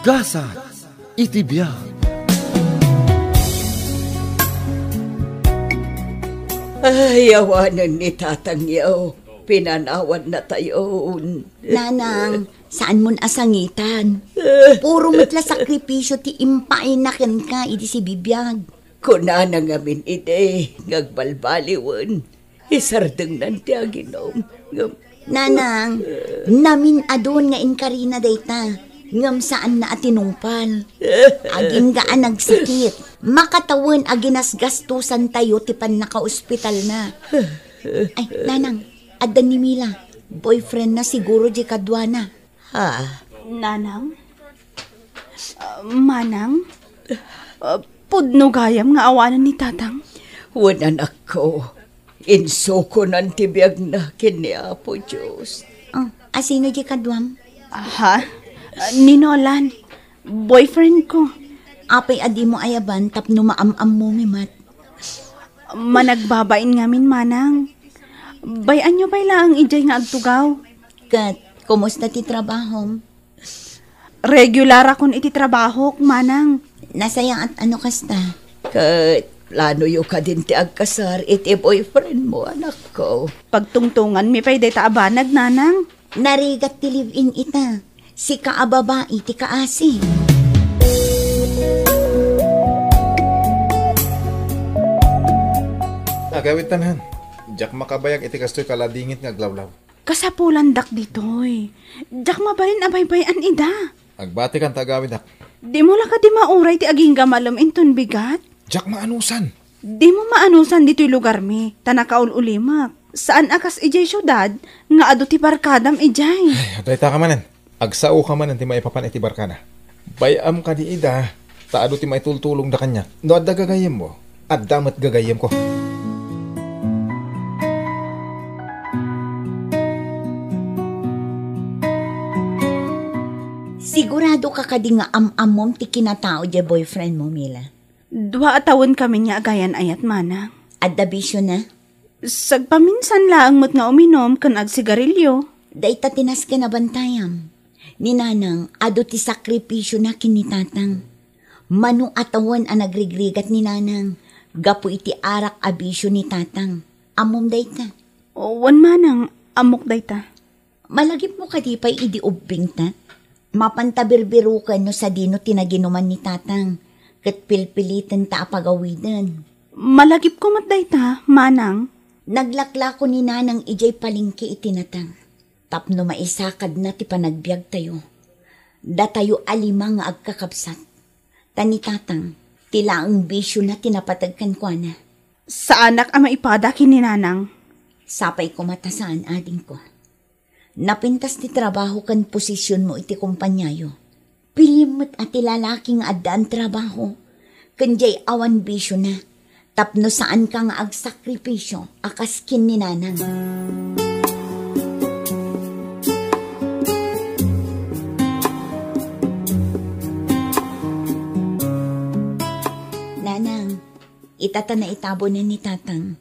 Gasa iti biyak. Ay, awanan ni Tatang Yaw. Pinanawan na tayo. Nanang, saan mon asangitan? Puro matla sakripisyo ti impainakin ka, idi si bibiyag. Kuna na ngamin ide, ngagbalbaliwan. Isardeng nanti aginom. Nanang, namin adon nga inkarina dayta. Ngam saan na atinungpal. Aging gaan nagsakit. Makatawan aginasgastusan tayo tipan naka-ospital na. Ay, nanang, adan ni Mila. Boyfriend na siguro di kadwana. Ha? Nanang? Manang? Pudno gayam nga awanan ni Tatang? Wanan ako. Inso ko ng tibiyag na kiniapo Diyos. Asino di kadwam? Ha? Ninolan, boyfriend ko. Apay adi mo ayaban tapno maam-am mo mimat. Managbabain ngamin, Manang. Bayan nyo ba lang ijay nga agtugaw? Kat, kumusta ti trabaho? Regular akong iti trabaho, Manang. Nasaya at ano kasta? Kat, plano yu ka din ti agkasar iti boyfriend mo, anak ko. Pagtungtungan mi pa'y dayta abanag, Nanang. Narigat ti live-in ita. Si kaababa iti kaasi. Agawit tanan. Jak makabayag iti kastoy kaladingit nga glawlaw. Kasapulan dak ditoy. Jak mabalin abay-bayan ida. Agbati kan tagawid dak. Di mo lang ka di mauray ti aging gamalom inton bigat. Jak maanusan. Di mo maanusan dito'y lugar mi. Tanakaul-ulimak. Saan akas ijay syudad nga ado ti barkadam ijay. Ay, dayta ka manan. Agsao ka manan ti maipapan iti barkada. Bayam ka di ida. Taado ti maitultulong da kanya. No adda gagayem mo. Adda mat gagayem ko. Sigurado ka kadi nga am-amom ti kinatao di boyfriend mo, Mila. 2 taon kami nga agayan ayat, Manang. Adda bisyo na? Sagpaminsan laang mo't nga uminom kan agsigarilyo. Dayta tinas ka na bantayam. Ni Nanang, ado ti sakripisyo na kinitatang. Manu atawan ang nagrigrigat ni Nanang. Gapu iti arak abisyo ni Tatang. Amom dayta. Wan Manang, amok dayta. Malagip mo kadipay idi ubing ta. Mapantabirbiru ka no sa dino tinaginuman ni Tatang. Kat pilpilitan ta apagawidan. Malagip ko mat dayta, Manang. Naglakla ko ni Nanang ijay palingki itinatang. Tapno maisakad na ti panagbiag tayo. Da tayo alima nga agkakabsat. Tani Tatang, tila ang bisyo na tinapatagkan ko na. Sa anak ang maipada kininanang. Sapay ko matasaan ading ko. Napintas ti trabaho kan posisyon mo iti kumpanyayo. Pilimot at ilalaking adaan trabaho. Kanjay awan bisyo na. Tapno saan ka nga agsakripisyo akas kin ni Nanang. Nanang, itata na itabo na ni Tatang.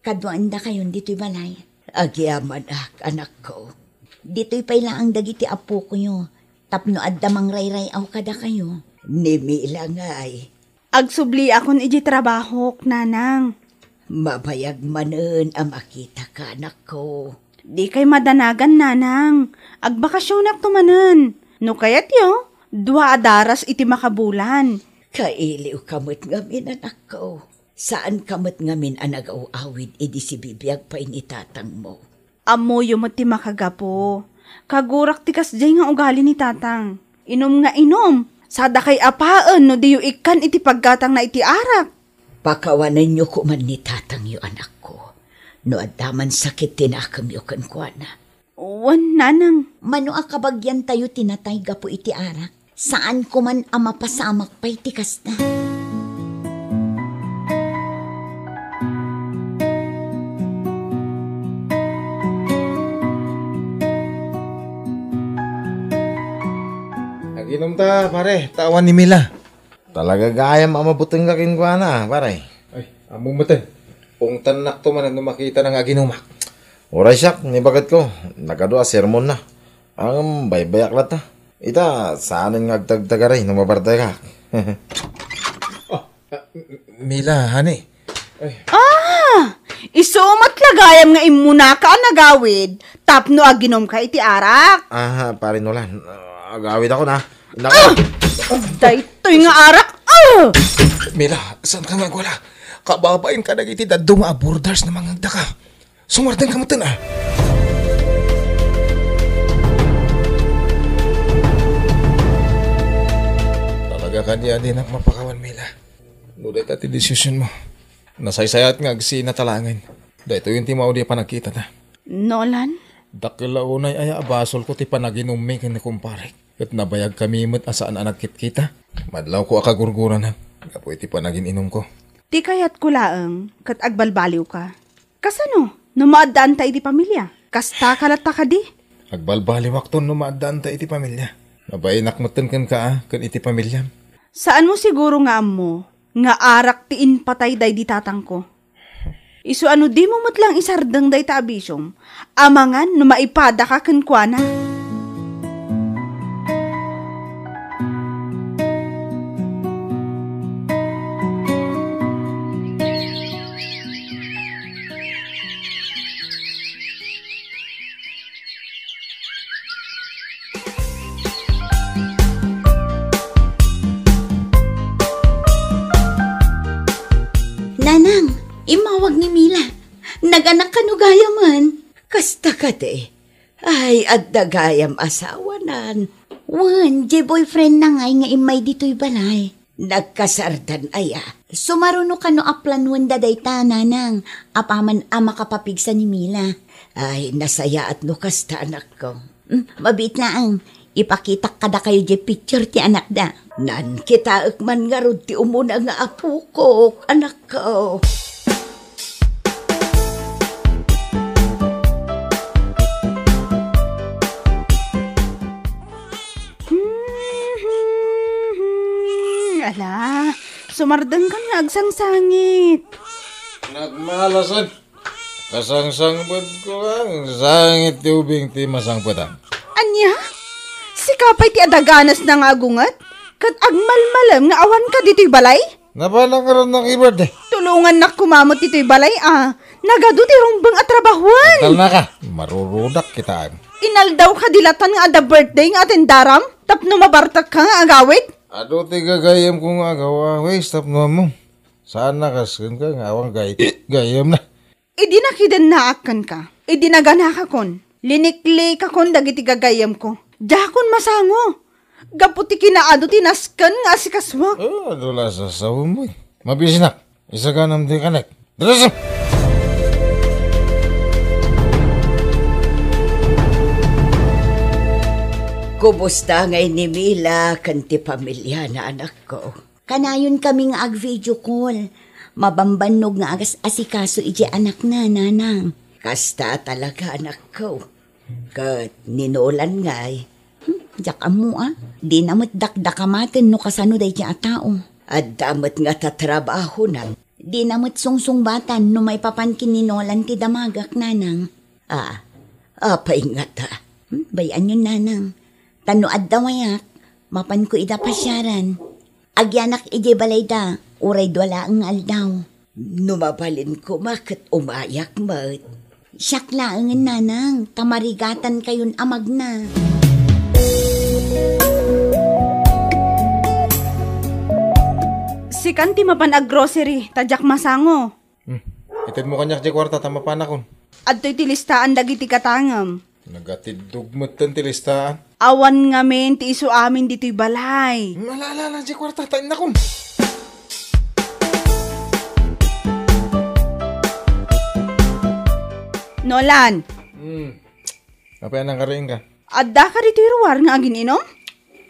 Kaduan da kayon dito'y balay. Agyaman anak ko. Dito'y payla ang dagiti apo ko yo. Tapno addamang ray-ray aw kada kayo. Ni Mila nga'y. Agsubli akon iji trabaho, Nanang. Mabayag manen ang makita ka, anak ko. Di kay madanagan, Nanang. Agbakasyonak tumanen. No kayat yo, 2 adaras iti makabulan. Kailiw kamot ngamin, anak ko. Saan kamot ngamin ang nag-awawid edi si bibiyag pa initatang mo? Amoy mo ti makagapo. Kagurak ti kasjay nga ugali ni Tatang. Inom nga inom. Sada kay apaan no diyo ikan iti paggatang na iti arak. Pakawanan niyo kuman ni Tatang yu anak ko. No adaman sakit tinakam yu kan kuana. Wan, Nanang. Mano akabagyan tayo tinatay gapo iti arak. Saan ko man ama pasamak pa'y tikas na. Naginom ta, pare. Tawan ni Mila. Talaga gayam amabuting kakin ko na, pare. Ay, amumutin. Kung tanak to man ang makita ng aginumak. Oray siyak, nibagat ko. Nagadua sermon na. Ang baybayak lata. Ita, saanin nga agtagtagaray, numabartay ka. Mila, honey. Isumat lagayam nga imuna ka nagawid, tapno aginom ka iti arak. Parin ulan. Agawid ako na. Daytoy nga arak. Mila, saan ka nga wala? Kababain ka na iti daddo nga abordars na mga agdaka. Sumartan ka mo tan Talaga ka diya din ang mapakawan, Mila. Nuday ka ti desisyon mo. Nasaysayat nga agsi na talangan. Dahito yung timaw di pa nagkita na. Nolan? Dakila unay ay abasol ko ti panaginumi kin ni kumpare. Kat nabayag kami mo't asaan ang nagkit-kita. Madlaw ko akagurguran ha. Kapo iti panagin inom ko. Ti kayat ko laeng, kat agbalbaliw ka. Kasano? Numaadaan ta iti pamilya. Kasta kalata ka di. Agbalbaliwak ton numaadaan ta iti pamilya. Nabayinak moten kan ka kan iti pamilya. Saan mo siguro nga mo? Nga arak tiin patay day di tatang ko. Isu ano di mo matlang isardang day ta abisyong. Amangan no maipada ka kankwana. Nanang, imawag ni Mila. Naganak ka no gayaman. Kasta ka de. Ay, adda gayam asawa nan. Wan, je boyfriend na ngay nga imay dito'y balay. Nagkasardan aya. Sumaruno ka no aplanwan da dayta, nanang. Apaman ama kapapigsa ni Mila. Ay, nasaya at no kasta anak ko. Mabit na ang ipakitak kada kayo je picture ti anak da. Nan kita man nga rod ti umuna nga apo ko, anak ko. Ala, sumardang ka nga agsangsangit. Nagmalasan. Kasangsangbad ko ang sangit tubing ti masangpatan. Anya? Si kapay ti adaganas na nga agungat? Kat agmalmalam nga awan ka dito'y balay? Napanakaroon ng ibad eh. Tulungan na kumamot dito'y balay Nagado ti rumbang at trabahuan. Tal na ka. Marurudak kita. Inaldaw ka dilatan nga ada birthday nga atin daram? Tapno mabartak ka nga agawit? Ado ti gagayam ko nga agawa. Wey, stop na mo. Saan nakaskin ka nga awang gayam na. Idi nakidan naakan ka. Idi nagana ka kon. Linikli ka kon dagiti gagayam ko. Jakon masango. Gaputi kinaado tinaskan nga si kaswak. Dula sa sawon mo. Mabisi na. Isa ka nam di kanek. Drasam! Kumusta ngay ni Mila kanti pamilya na anak ko? Kanayon kami nga ag-video call. Mabambanog nga agas asikaso ije anak na, nanang. Kasta talaga anak ko. Kat ninolan ngay. Jak amu di namit dakdakamaten no kasano day siya tao. At damat nga tatrabaho nang. Di namit sungsung-batan no may papankin ni Nolan ti damagak, nanang. Apay nga ta. Bayan yun, nanang. Tanoad daw ayak, mapan ko ida pasyaran. Agyanak ije balay da, uray dwala ang aldaw. Numabalin ko makit umayak mat. Siyak laangan, nanang, tamarigatan kayon amag na. Si kanti mapan ag-grocery, tadyak masango. Itid mo kanyak di kwarta, tama pa na kon. Adto'y tilistaan dagiti katangam. Nagatidug mo tan tilistaan. Awan nga men, ti isu amin dito'y balay. Malala di kwarta, tain na kon. Nolan, Apa yan ang karaing ka? adda ka dito'y ruwar nga agininom?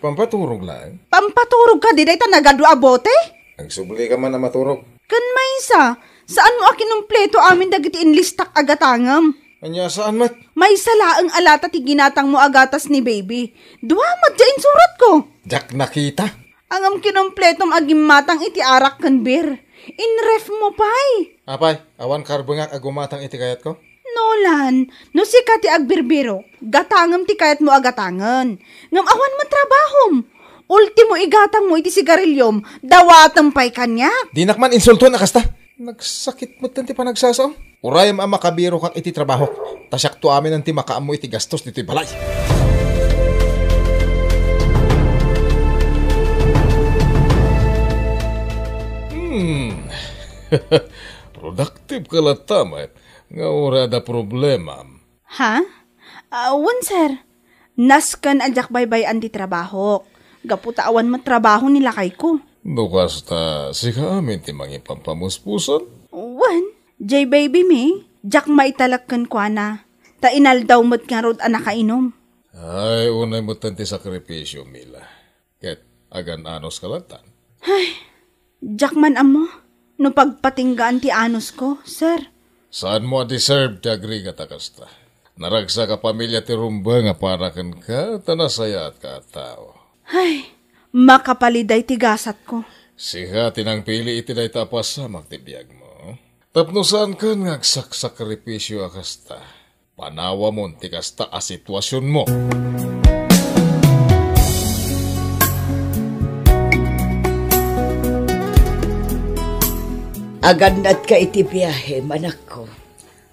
Pampaturog lang. Pampaturog ka di day ta nagadu abote? Nagsubli ka man na maturog. Kan maysa, saan mo akinumpleto amin dagiti inlistak agatangam? Anya saan mat? May salaang alata ti ginatang mo agatas ni baby. Duamat dyan surat ko. Jak nakita. Angam kinumpletom agimatang iti arak kan bir. In ref mo pay. Apay, awan karbungak agumatang iti kayat ko? No Nolan, no si ka ti agbirbiro, gatangam ti kayat mo agatangan. Ngam awan mo trabahom. Ultimo igatang mo iti sigarilyom, dawatang pay kanyak. Di nakman insulto na kasta. Nagsakit mo tanti pa nagsasaw. Urayam ang makabiro kang iti trabaho. Tasyak to amin ang ti makaam mo iti gastos dito'y balay. Productive ka latamat. Nga ora da problema. Ha? Awan, sir. Naskan ajak baybay ang di trabaho. Gaputa awan matrabaho nila kay ko. Dukas ta si kaamin ti mangi pampamuspuson. Wan, jay baby me, jak maitalakkan ko na. Ta inal daw mo't nga rod anak kainom. Ay, unay mo tanti sakripisyo, Mila. Ket, agan anos kalatan. Jak man amo, no pagpatinggaan ti anos ko, sir. Saan mo deserve ti agriga takasta? Naragsa ka pamilya ti rumba nga parakan ka, tanasaya at ka tao. Makapaliday ti gasat ko. Siha tinang pili iti day tapasamak ti biyag mo. Tapnusan ka nga sakripisyo akasta. Panawa mo ti kasta a sitwasyon mo. Agandad ka iti biyahe, manak ko.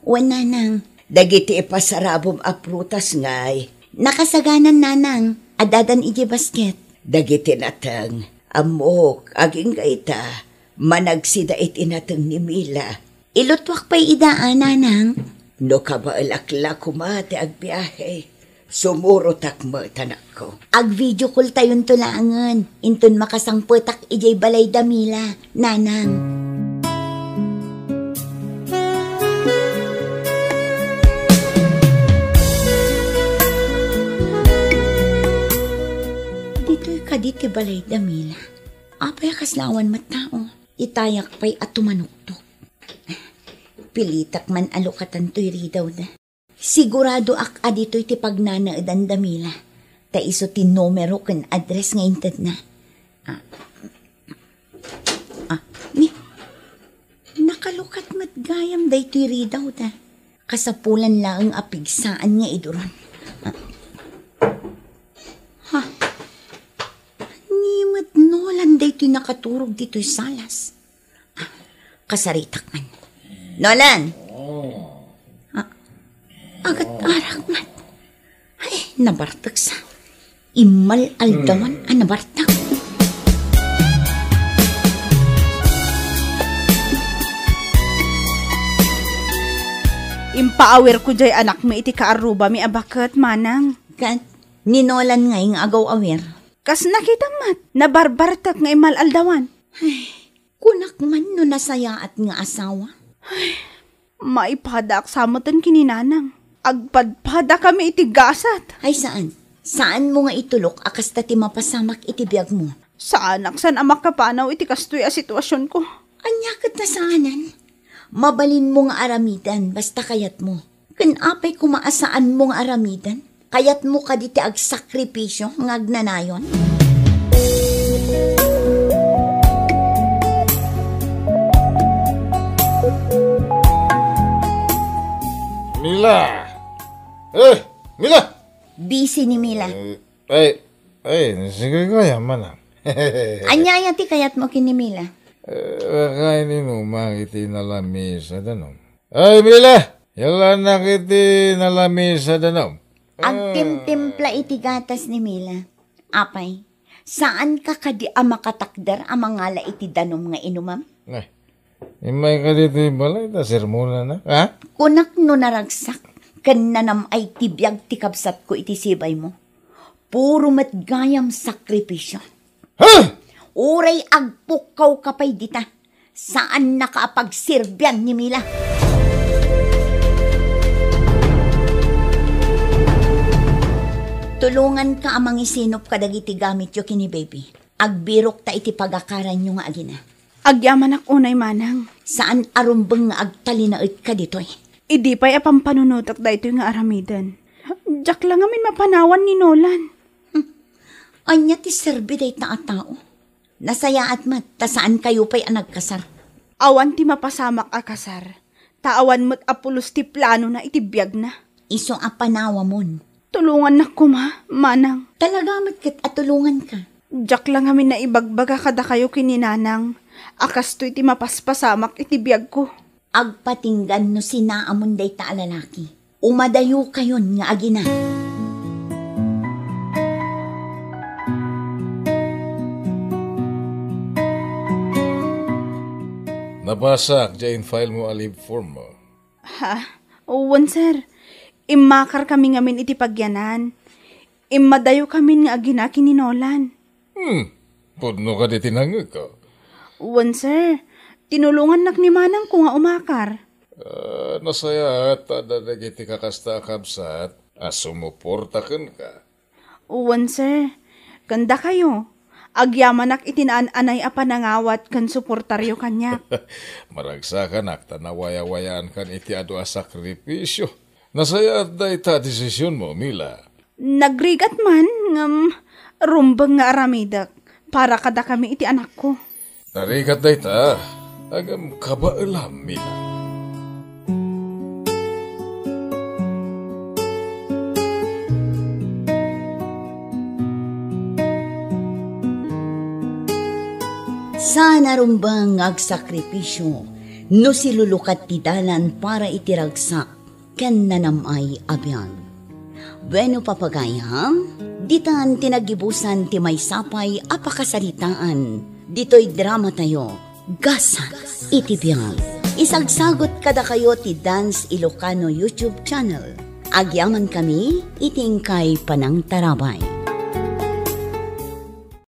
Wan nanang, Dagiti ipasarabom a prutas ngay. nakasaganan nanang, adadan iti basket. Dagiti natang, amok, aging gaita, managsida iti natang ni Mila. Ilutwak pa'y idaan nanang. No kabaalakla kumate agbiyahe. Sumuro takmo tanak ko. Ag video call tayon tulangan. Intun makasangputak ijay balay damila, nanang. Dito'y kaditi balay damila. Apay kaslawan matao. Itayak pa'y at tumanuktok. Pilitak man alukatan to'y ridaw na. Sigurado ak adito'y ti pagnanaadan damila. Ta iso ti numero kan address nga intad na. Nakalukat matgayam day to'y ridaw da. Kasapulan laang apigsaan nga iduron. Nimat nolan day to'y nakaturog dito'y salas. Kasaritak man. Nolan! Agat-arak man. Ay, nabartag sa. Imal aldawan ang nabartag. Impaawir ko jay anak mo iti kaaruba mi abakat manang. Kat, ninolan nga yung agaw-awir. Kas nakita mat, nabarbartak nga imal aldawan. Kunak man no nasaya at nga asawa. Maipada aksamatan kininanang. Agpadpada kami iti gasat. Ay saan? Saan mo nga itulok akas ti mapasamak iti biyag mo? Saan aksan amak kapanaw iti kastoy a sitwasyon ko. Anyakit na saanan? Mabalin mo nga aramidan basta kayat mo. Kanapay kumaasaan mo nga aramidan? Kayat mo ka diti agsakripisyo nga agnanayon? Mila! Mila! Busy ni Mila. Sige ko yaman lang. Anyaya ti kayat mo kini Mila. Kain inumang iti nalamis sa danom. Ay, Mila! Yala na kiti nalamis sa danom. Ang timtimpla iti gatas ni Mila. Apay, saan ka kadi makatakder ang mangala iti danom nga inumam? Ay, imay ka dito yung balay, ta sermona na, ha? Kunak no naragsak, kananam ay tibiyag tikabsat ko iti sibay mo. Puro matgayam sakripisyon. Ha? Uray agpukaw kapay dita. Saan nakapagsirbyan ni Mila? Tulungan ka amang isinop kadagiti gamit yo kini baby. Agbirok ta iti pagakaran nyo nga agina. Agyaman ak unay manang. Saan arumbeng nga agtalinaot ka ditoy? Idi pa'y apang panunutak da ito nga aramidan. Diyak lang amin mapanawan ni Nolan. Anya ti serbi day ta tao. Nasaya at mat, ta saan kayo pa'y nagkasar? Awan ti mapasamak akasar. Taawan mo't apulos ti plano na itibiyag na. Iso apanawa mon. Tulungan na ko manang. Talaga kat atulungan ka. Diyak lang amin na ibagbaga kada kayo kininanang. Akas to'y ti mapaspasamak itibiyag ko. Agpatinggan no sinaamon day ta lalaki. Umadayo kayon nga agina. Nabasa dyan file mo alib form mo. Ha? Uwan, sir. Imakar kami ngamin iti pagyanan. Imadayo kami nga agina kininolan. Pudno ka di tinangag ka. Uwan, sir. Tinulungan nak ni manang ko nga umakar. Nasaya at dadagiti kakasta kabsat, sumuporta kan ka. Uwan, sir. Ganda kayo. Agyamanak itinaan-anay apanangawat kan suportaryo kanyak. Maragsakan ak tanawaya-wayaan kan iti adu a sakripisyo. Nasaya at day ta desisyon mo, Mila. Nagrigat man ngam rumbang nga aramidak para kada kami iti anak ko. Narigat day ta, agam kabaalam, Mila. Sana rumbang agsakripisyo no silulukat ti dalan para itiragsak ken nanamay abyan. Bueno papagayam, ditan tinagibusan ti may sapay apakasalitaan. Dito'y drama tayo, Gasa Itibiyang. Isagsagot kada kayo ti Dance Ilocano YouTube channel. Agyaman kami, iting kay Panang Tarabay.